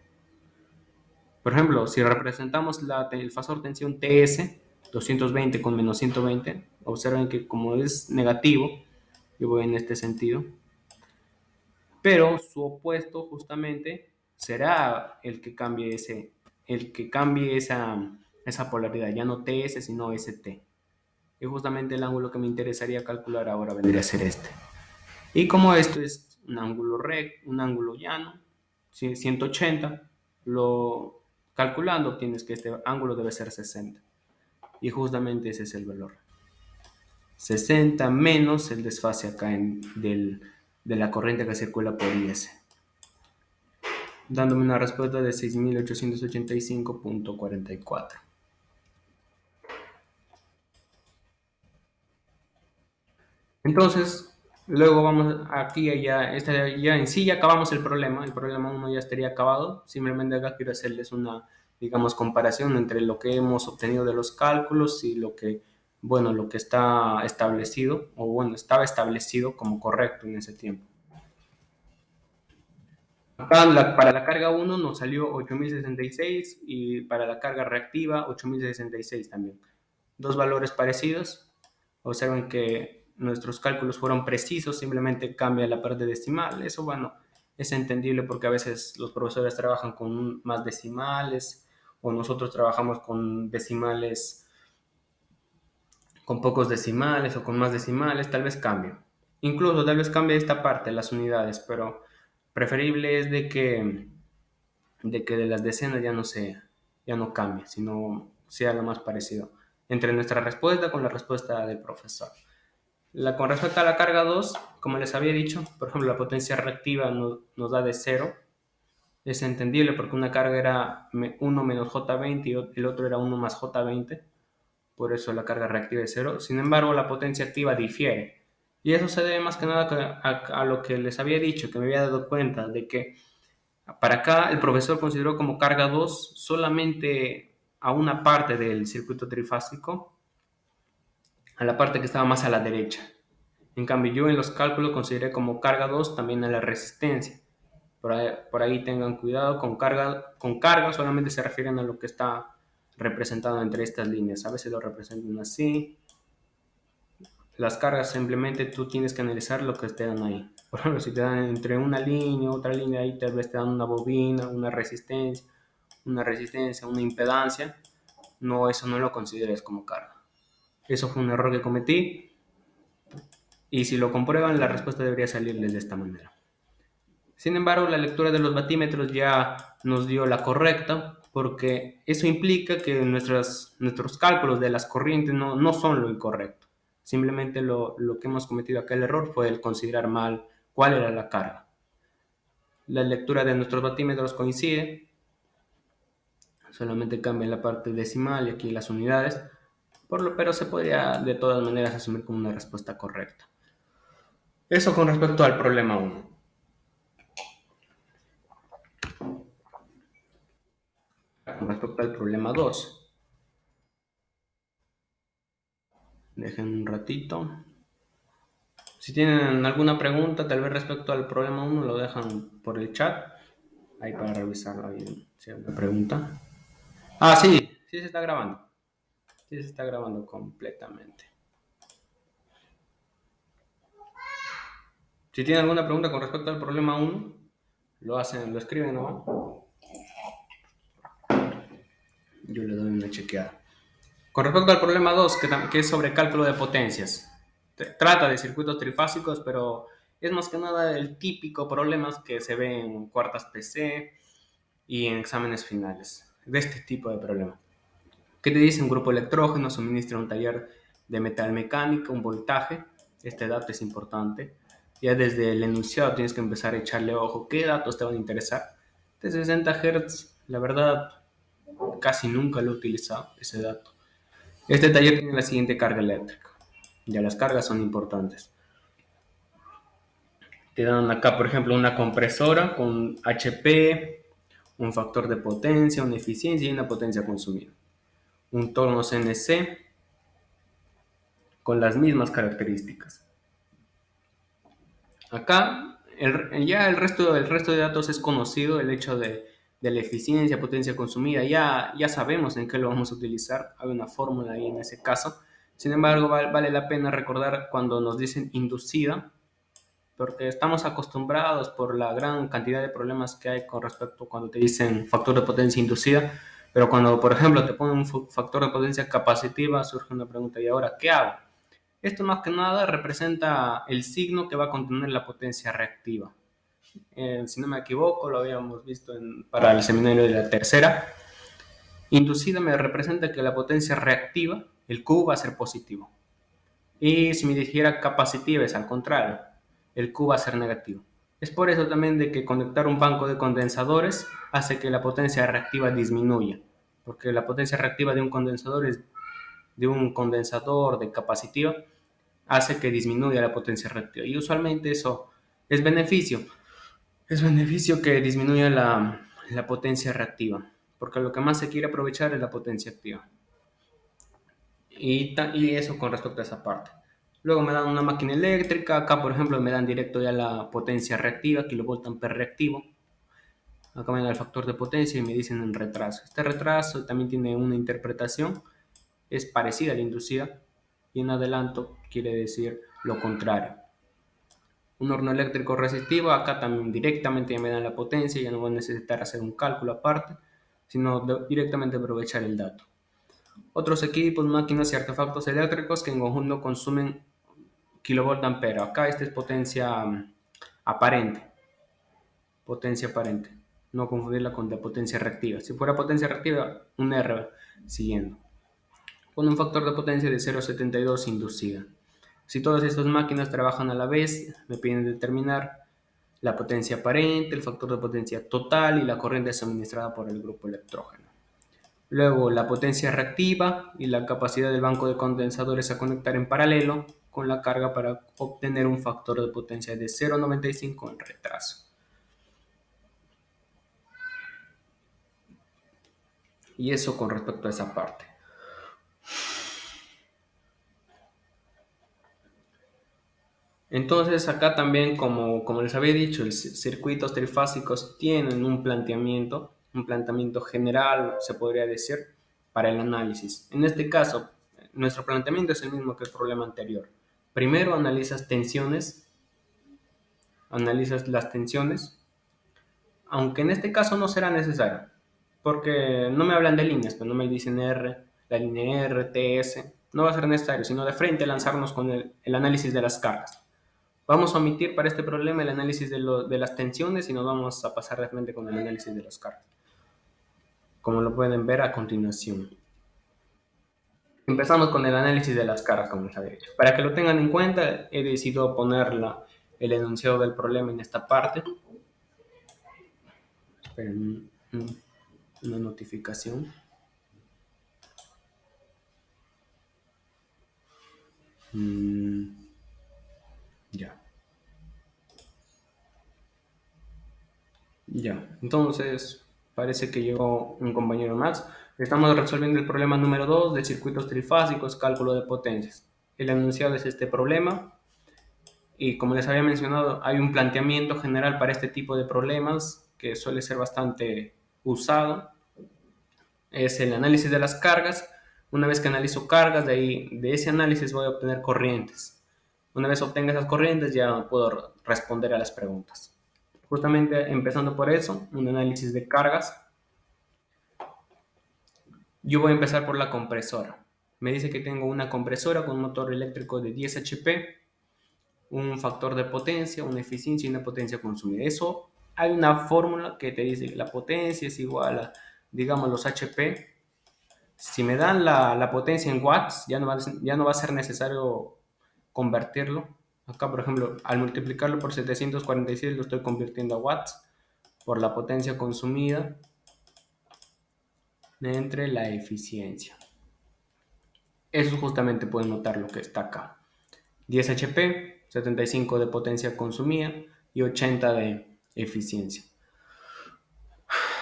Por ejemplo, si representamos el fasor tensión TS, 220 con menos 120, observen que como es negativo, yo voy en este sentido, pero su opuesto justamente será el que cambie esa polaridad, ya no TS sino ST. Y justamente el ángulo que me interesaría calcular ahora vendría a ser este. Y como esto es un ángulo recto, un ángulo llano, 180, calculando obtienes que este ángulo debe ser 60. Y justamente ese es el valor. 60 menos el desfase acá de la corriente que circula por IS. Dándome una respuesta de 6.885.44. Entonces, luego vamos aquí ya en sí ya acabamos el problema 1 ya estaría acabado. Simplemente acá quiero hacerles una, digamos, comparación entre lo que hemos obtenido de los cálculos y lo que está establecido, o bueno, estaba establecido como correcto en ese tiempo. Acá para la carga 1 nos salió 8066 y para la carga reactiva 8066 también. Dos valores parecidos. Observen que nuestros cálculos fueron precisos, simplemente cambia la parte decimal. Eso, bueno, es entendible porque a veces los profesores trabajan con más decimales o nosotros trabajamos con decimales, con pocos decimales o con más decimales, tal vez cambie. Incluso tal vez cambie esta parte, las unidades, pero preferible es de las decenas ya no cambie, sino sea lo más parecido entre nuestra respuesta con la respuesta del profesor. Con respecto a la carga 2, como les había dicho, por ejemplo, la potencia reactiva nos da de 0. Es entendible porque una carga era 1 menos J20 y el otro era 1 más J20. Por eso la carga reactiva es 0. Sin embargo, la potencia activa difiere. Y eso se debe más que nada a lo que les había dicho, que me había dado cuenta de que para acá el profesor consideró como carga 2 solamente a una parte del circuito trifásico, a la parte que estaba más a la derecha. En cambio, yo en los cálculos consideré como carga 2 también a la resistencia. Por ahí tengan cuidado, con carga solamente se refieren a lo que está representado entre estas líneas. A veces lo representan así. Las cargas simplemente tú tienes que analizar lo que te dan ahí. Por ejemplo, si te dan entre una línea, otra línea, ahí tal vez te dan una bobina, una resistencia, una impedancia. No, eso no lo consideres como carga. Eso fue un error que cometí y si lo comprueban la respuesta debería salirles de esta manera. Sin embargo, la lectura de los batímetros ya nos dio la correcta porque eso implica que nuestros cálculos de las corrientes no son lo incorrecto. Simplemente lo que hemos cometido acá el error fue el considerar mal cuál era la carga. La lectura de nuestros batímetros coincide, solamente cambia la parte decimal y aquí las unidades, pero se podría de todas maneras asumir como una respuesta correcta. Eso con respecto al problema 1. Con respecto al problema 2, dejen un ratito. Si tienen alguna pregunta, tal vez respecto al problema 1, lo dejan por el chat. Ahí para revisarlo, ahí, si hay una pregunta. Ah, sí, sí se está grabando. Sí se está grabando completamente. Si tienen alguna pregunta con respecto al problema 1, lo escriben, ¿no? Yo le doy una chequeada. Con respecto al problema 2, que es sobre cálculo de potencias. Trata de circuitos trifásicos, pero es más que nada el típico problema que se ve en cuartas PC y en exámenes finales. De este tipo de problema. ¿Qué te dice? Un grupo electrógeno suministra un taller de metalmecánica, un voltaje. Este dato es importante. Ya desde el enunciado tienes que empezar a echarle ojo. ¿Qué datos te van a interesar? De 60 Hz, la verdad, casi nunca lo he utilizado, ese dato. Este taller tiene la siguiente carga eléctrica. Ya las cargas son importantes. Te dan acá, por ejemplo, una compresora con HP, un factor de potencia, una eficiencia y una potencia consumida. Un torno CNC con las mismas características. Acá ya el resto de datos es conocido, el hecho de la eficiencia, potencia consumida, ya sabemos en qué lo vamos a utilizar, hay una fórmula ahí en ese caso. Sin embargo, vale la pena recordar cuando nos dicen inducida, porque estamos acostumbrados por la gran cantidad de problemas que hay con respecto cuando te dicen factor de potencia inducida, pero cuando, por ejemplo, te ponen un factor de potencia capacitiva, surge una pregunta, ¿y ahora qué hago? Esto más que nada representa el signo que va a contener la potencia reactiva. Si no me equivoco, lo habíamos visto para el seminario de la tercera. Inducida me representa que la potencia reactiva, el Q va a ser positivo. Y si me dijera capacitiva es al contrario, el Q va a ser negativo. Es por eso también de que conectar un banco de condensadores hace que la potencia reactiva disminuya, porque la potencia reactiva de un condensador de capacitiva hace que disminuya la potencia reactiva. Y usualmente eso es beneficio. Es beneficio que disminuya la potencia reactiva, porque lo que más se quiere aprovechar es la potencia activa. Y eso con respecto a esa parte. Luego me dan una máquina eléctrica. Acá, por ejemplo, me dan directo ya la potencia reactiva, kilovolt-ampere reactivo. Acá me dan el factor de potencia y me dicen en retraso. Este retraso también tiene una interpretación. Es parecida a la inducida. Y en adelanto quiere decir lo contrario. Un horno eléctrico resistivo, acá también directamente ya me dan la potencia, ya no voy a necesitar hacer un cálculo aparte, sino directamente aprovechar el dato. Otros equipos, máquinas y artefactos eléctricos que en conjunto consumen kilovolt ampere. Acá esta es potencia aparente, no confundirla con la potencia reactiva. Si fuera potencia reactiva, un R siguiendo. Con un factor de potencia de 0,72 inducida. Si todas estas máquinas trabajan a la vez, me piden determinar la potencia aparente, el factor de potencia total y la corriente suministrada por el grupo electrógeno. Luego, la potencia reactiva y la capacidad del banco de condensadores a conectar en paralelo con la carga para obtener un factor de potencia de 0,95 en retraso. Y eso con respecto a esa parte. Entonces acá también, como les había dicho, los circuitos trifásicos tienen un planteamiento general, se podría decir, para el análisis. En este caso, nuestro planteamiento es el mismo que el problema anterior. Primero analizas las tensiones, aunque en este caso no será necesario, porque no me hablan de líneas, pero no me dicen R, la línea R, TS, no va a ser necesario, sino de frente lanzarnos con el análisis de las cargas. Vamos a omitir para este problema el análisis de las tensiones y nos vamos a pasar de frente con el análisis de las cargas, como lo pueden ver a continuación. Empezamos con el análisis de las cargas, como les había dicho. Para que lo tengan en cuenta, he decidido poner el enunciado del problema en esta parte. Esperen, una notificación. Ya. Ya, entonces parece que llegó un compañero más. Estamos resolviendo el problema número 2 de circuitos trifásicos, cálculo de potencias. El enunciado es este problema y como les había mencionado, hay un planteamiento general para este tipo de problemas que suele ser bastante usado. Es el análisis de las cargas. Una vez que analizo cargas, de ese análisis voy a obtener corrientes. Una vez obtenga esas corrientes ya puedo responder a las preguntas. Justamente empezando por eso, un análisis de cargas. Yo voy a empezar por la compresora. Me dice que tengo una compresora con un motor eléctrico de 10 HP, un factor de potencia, una eficiencia y una potencia consumida. Eso hay una fórmula que te dice que la potencia es igual a, digamos, los HP. Si me dan la potencia en watts, ya no va a ser necesario convertirlo. Acá, por ejemplo, al multiplicarlo por 746 lo estoy convirtiendo a watts por la potencia consumida entre la eficiencia. Eso justamente pueden notar lo que está acá. 10 HP, 75 de potencia consumida y 80 de eficiencia.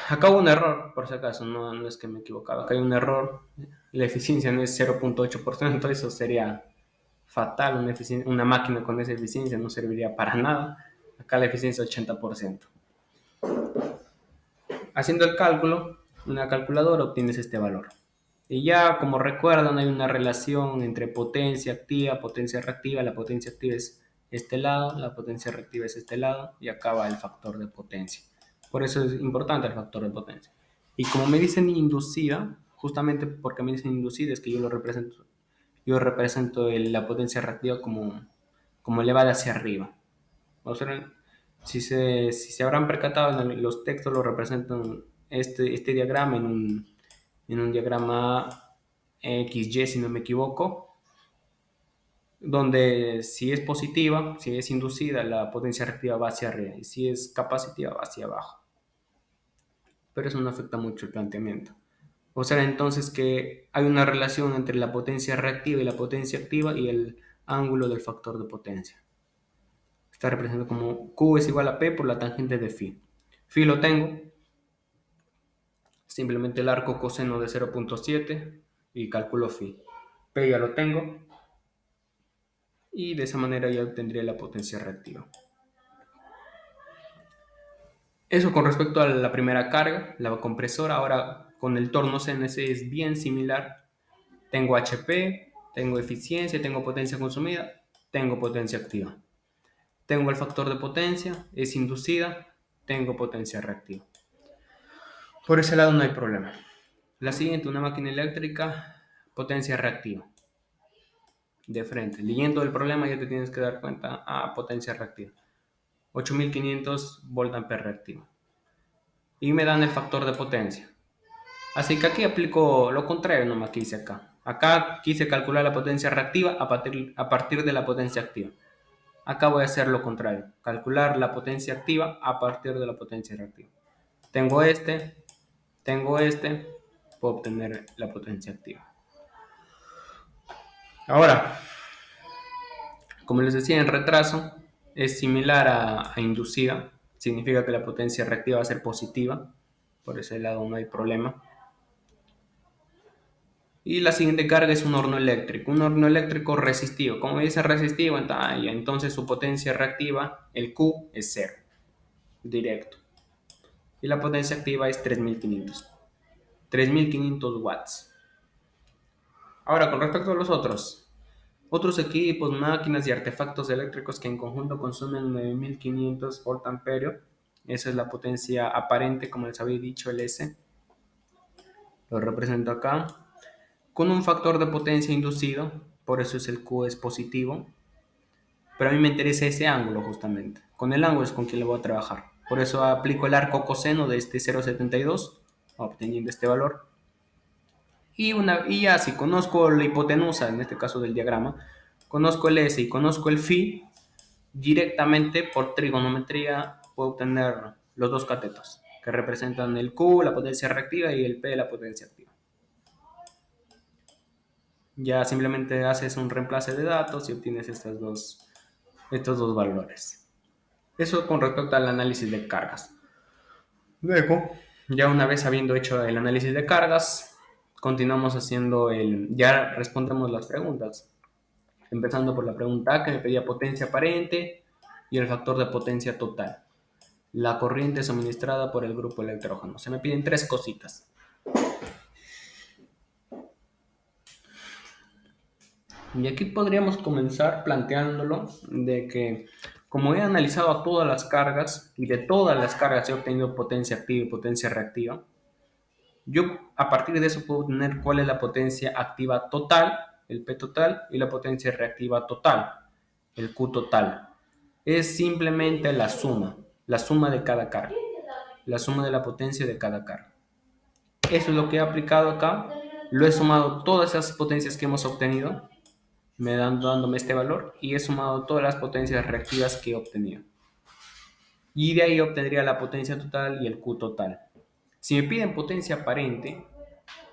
Acá hubo un error, por si acaso, no es que me he equivocado. Acá hay un error. La eficiencia no es 0.8%, eso sería fatal. Una máquina con esa eficiencia no serviría para nada. Acá la eficiencia es 80%. Haciendo el cálculo, una calculadora obtienes este valor. Y ya, como recuerdan, hay una relación entre potencia activa, potencia reactiva. La potencia activa es este lado, la potencia reactiva es este lado, y acá va el factor de potencia. Por eso es importante el factor de potencia. Y como me dicen inducida, justamente porque me dicen inducida es que yo represento la potencia reactiva como elevada hacia arriba. O sea, si se habrán percatado, los textos lo representan este diagrama en un diagrama XY, si no me equivoco, donde si es positiva, si es inducida, la potencia reactiva va hacia arriba y si es capacitiva va hacia abajo. Pero eso no afecta mucho el planteamiento. O sea, entonces que hay una relación entre la potencia reactiva y la potencia activa y el ángulo del factor de potencia. Está representado como Q es igual a P por la tangente de phi. Phi lo tengo, simplemente el arco coseno de 0.7 y calculo phi. P ya lo tengo y de esa manera ya obtendría la potencia reactiva. Eso con respecto a la primera carga, la compresora. Ahora con el torno CNC es bien similar. Tengo HP, tengo eficiencia, tengo potencia consumida, tengo potencia activa. Tengo el factor de potencia, es inducida, tengo potencia reactiva. Por ese lado no hay problema. La siguiente, una máquina eléctrica, potencia reactiva. De frente, leyendo el problema ya te tienes que dar cuenta, potencia reactiva. 8500 voltampere reactivo. Y me dan el factor de potencia. Así que aquí aplico lo contrario nomás que hice acá. Acá quise calcular la potencia reactiva a partir de la potencia activa. Acá voy a hacer lo contrario, calcular la potencia activa a partir de la potencia reactiva. Tengo este, puedo obtener la potencia activa. Ahora, como les decía, en retraso es similar a inducida, significa que la potencia reactiva va a ser positiva, por ese lado no hay problema. Y la siguiente carga es un horno eléctrico resistivo. Como dice resistivo, entonces su potencia reactiva, el Q, es 0, directo. Y la potencia activa es 3500 watts. Ahora, con respecto a los otros equipos, máquinas y artefactos eléctricos que en conjunto consumen 9500 voltamperios, esa es la potencia aparente, como les había dicho, el S. Lo represento acá. con un factor de potencia inducido, por eso es el Q es positivo, pero a mí me interesa ese ángulo justamente. Con el ángulo es con quien le voy a trabajar. Por eso aplico el arco coseno de este 0,72, obteniendo este valor. Y ya si conozco la hipotenusa, en este caso del diagrama, conozco el S y conozco el phi, directamente por trigonometría puedo obtener los dos catetos, que representan el Q, la potencia reactiva, y el P, la potencia activa. Ya simplemente haces un reemplace de datos y obtienes estos dos valores. Eso con respecto al análisis de cargas. Luego, ya una vez habiendo hecho el análisis de cargas, continuamos haciendo ya respondemos las preguntas. Empezando por la pregunta A, que me pedía potencia aparente y el factor de potencia total. La corriente suministrada por el grupo electrógeno. Se me piden tres cositas. Y aquí podríamos comenzar planteándolo de que, como he analizado todas las cargas y de todas las cargas he obtenido potencia activa y potencia reactiva, yo a partir de eso puedo obtener cuál es la potencia activa total, el P total, y la potencia reactiva total, el Q total. Es simplemente la suma de cada carga, la suma de la potencia de cada carga. Eso es lo que he aplicado acá. Lo he sumado todas esas potencias que hemos obtenido, dándome este valor, y he sumado todas las potencias reactivas que he obtenido. Y de ahí obtendría la potencia total y el Q total. Si me piden potencia aparente,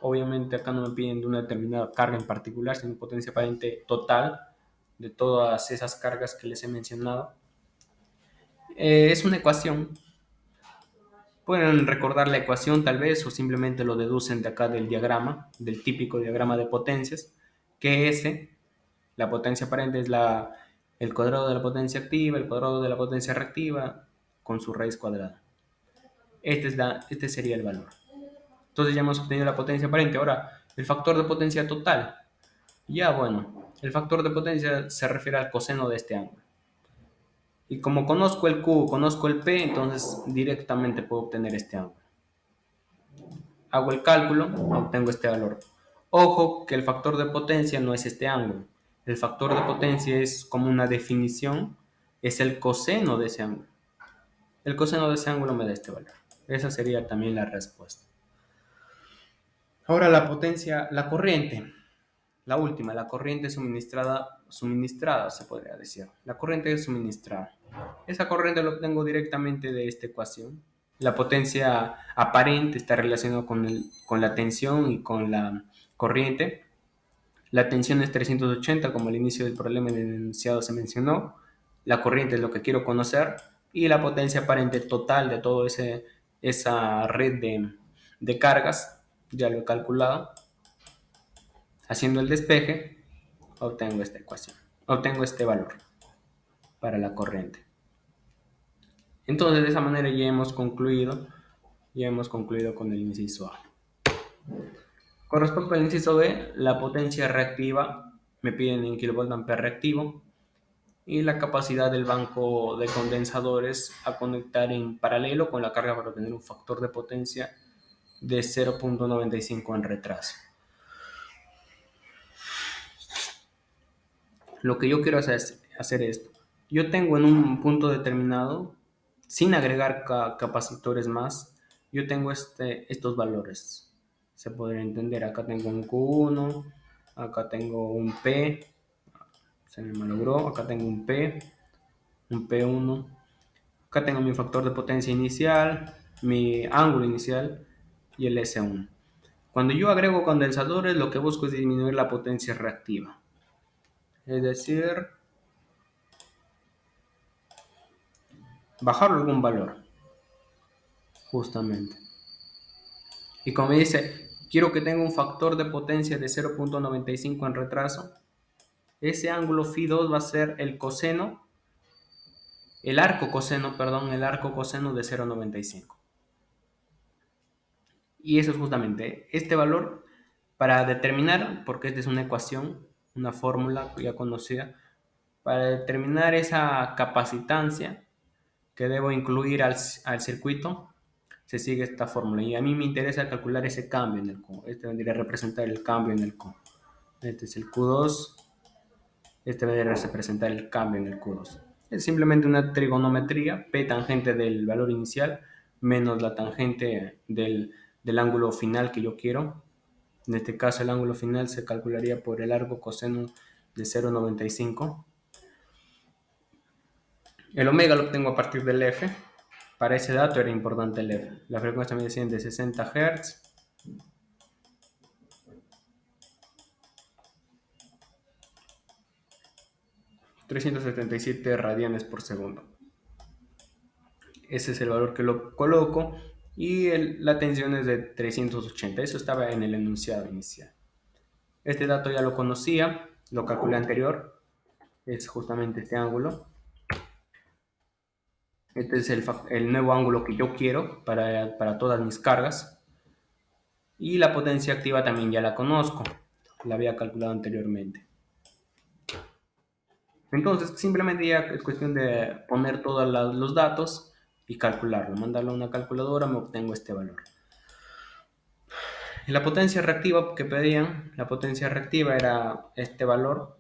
obviamente acá no me piden de una determinada carga en particular, sino potencia aparente total de todas esas cargas que les he mencionado. Es una ecuación. Pueden recordar la ecuación tal vez o simplemente lo deducen de acá del diagrama, del típico diagrama de potencias, que S, la potencia aparente es el cuadrado de la potencia activa, el cuadrado de la potencia reactiva con su raíz cuadrada. Este sería el valor. Entonces ya hemos obtenido la potencia aparente. Ahora, el factor de potencia total. Ya bueno, el factor de potencia se refiere al coseno de este ángulo. Y como conozco el Q, conozco el P, entonces directamente puedo obtener este ángulo. Hago el cálculo, obtengo este valor. Ojo que el factor de potencia no es este ángulo. El factor de potencia es como una definición, es el coseno de ese ángulo. El coseno de ese ángulo me da este valor. Esa sería también la respuesta. Ahora la potencia, la corriente. La última, la corriente suministrada se podría decir. La corriente suministrada. Esa corriente la obtengo directamente de esta ecuación. La potencia aparente está relacionada con la tensión y con la corriente. La tensión es 380, como al inicio del problema en el enunciado se mencionó. La corriente es lo que quiero conocer. Y la potencia aparente total de toda esa red de cargas, ya lo he calculado. Haciendo el despeje, obtengo esta ecuación. Obtengo este valor para la corriente. Entonces, de esa manera ya hemos concluido con el inciso A. Con respecto al inciso B, la potencia reactiva me piden en kVA reactivo y la capacidad del banco de condensadores a conectar en paralelo con la carga para obtener un factor de potencia de 0.95 en retraso. Lo que yo quiero hacer es esto. Yo tengo en un punto determinado, sin agregar capacitores más, yo tengo estos valores. Se podría entender, acá tengo un Q1, acá tengo un P, se me malogró, acá tengo un P1, acá tengo mi factor de potencia inicial, mi ángulo inicial y el S1. Cuando yo agrego condensadores, lo que busco es disminuir la potencia reactiva. Es decir, bajar algún valor, justamente. Y como me dice, quiero que tenga un factor de potencia de 0.95 en retraso, ese ángulo φ2 va a ser el arco coseno de 0.95. Y eso es justamente este valor para determinar, porque esta es una ecuación, una fórmula ya conocida, para determinar esa capacitancia que debo incluir al circuito, se sigue esta fórmula. Y a mí me interesa calcular ese cambio en el Q. Este vendría a representar el cambio en el Q. Este es el Q2. Este vendría a representar el cambio en el Q2. Es simplemente una trigonometría, P tangente del valor inicial menos la tangente del ángulo final que yo quiero. En este caso el ángulo final se calcularía por el arco coseno de 0,95. El omega lo obtengo a partir del F. Para ese dato era importante el F. La frecuencia media de 60 Hz. 377 radianes por segundo. Ese es el valor que lo coloco. Y la tensión es de 380. Eso estaba en el enunciado inicial. Este dato ya lo conocía, lo calculé anterior. Es justamente este ángulo. Este es el nuevo ángulo que yo quiero para todas mis cargas. Y la potencia activa también ya la conozco. La había calculado anteriormente. Entonces, simplemente ya es cuestión de poner todos los datos y calcularlo. Mandarlo a una calculadora, me obtengo este valor. Y la potencia reactiva que pedían, la potencia reactiva era este valor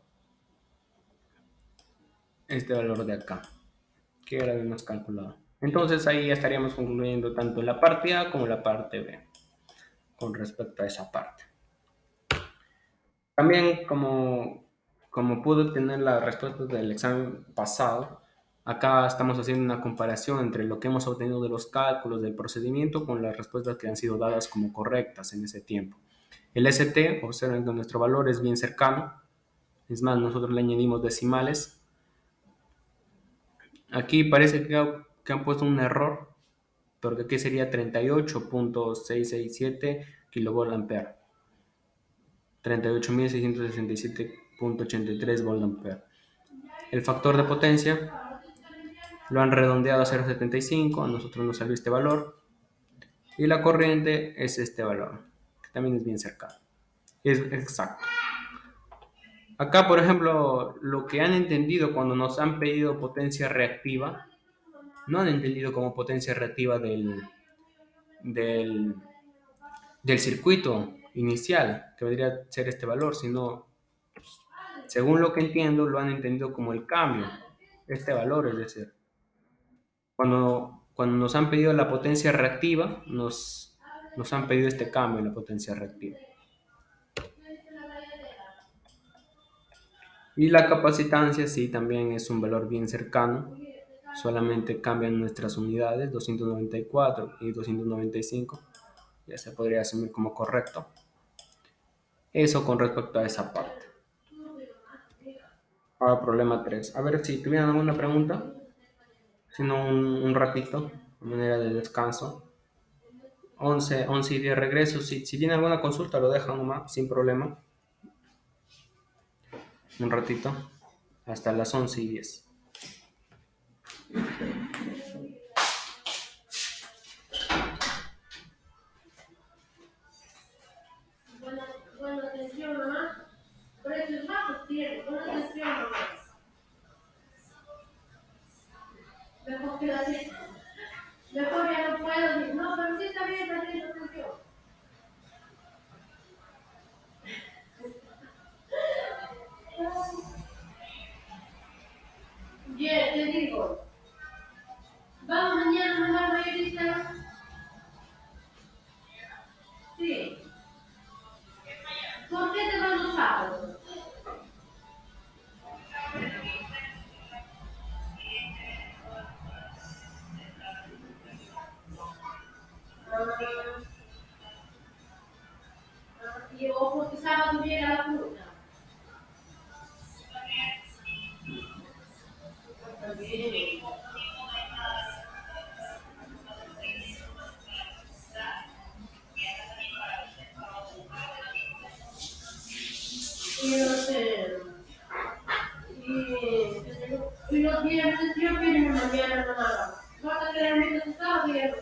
de acá, que era el más calculado. Entonces ahí ya estaríamos concluyendo tanto la parte A como la parte B con respecto a esa parte. También como pude tener las respuestas del examen pasado, acá estamos haciendo una comparación entre lo que hemos obtenido de los cálculos del procedimiento con las respuestas que han sido dadas como correctas en ese tiempo. El ST, observen que nuestro valor es bien cercano, es más, nosotros le añadimos decimales. Aquí parece que han puesto un error, porque aquí sería 38.667 kVA, 38.667.83 VA. El factor de potencia lo han redondeado a 0.75, a nosotros nos salió este valor. Y la corriente es este valor, que también es bien cercano. Es exacto. Acá, por ejemplo, lo que han entendido cuando nos han pedido potencia reactiva, no han entendido como potencia reactiva del, del circuito inicial, que vendría a ser este valor, sino, según lo que entiendo, lo han entendido como el cambio, este valor, es decir, cuando nos han pedido la potencia reactiva, nos han pedido este cambio en la potencia reactiva. Y la capacitancia sí también es un valor bien cercano, solamente cambian nuestras unidades, 294 y 295, ya se podría asumir como correcto. Eso con respecto a esa parte. Ahora problema 3. A ver si tuvieran alguna pregunta, si no un ratito, de manera de descanso. 11 y 10 regreso, si tienen alguna consulta lo dejan nomás, sin problema. Un ratito, hasta las 11:10. Bueno, atención mamá, precios bajos tiene, buena atención mamá. Mejor que así, mejor ya no puedo decir, no, pero sí está bien, atención. Bien, te digo, vamos mañana a la mayorista. Sí. ¿Por qué te van los sábados? Y o porque sábado llega la fruta. Bien. Y los viernes yo vienen mañana nomás. Vas a tener muchos estados bien.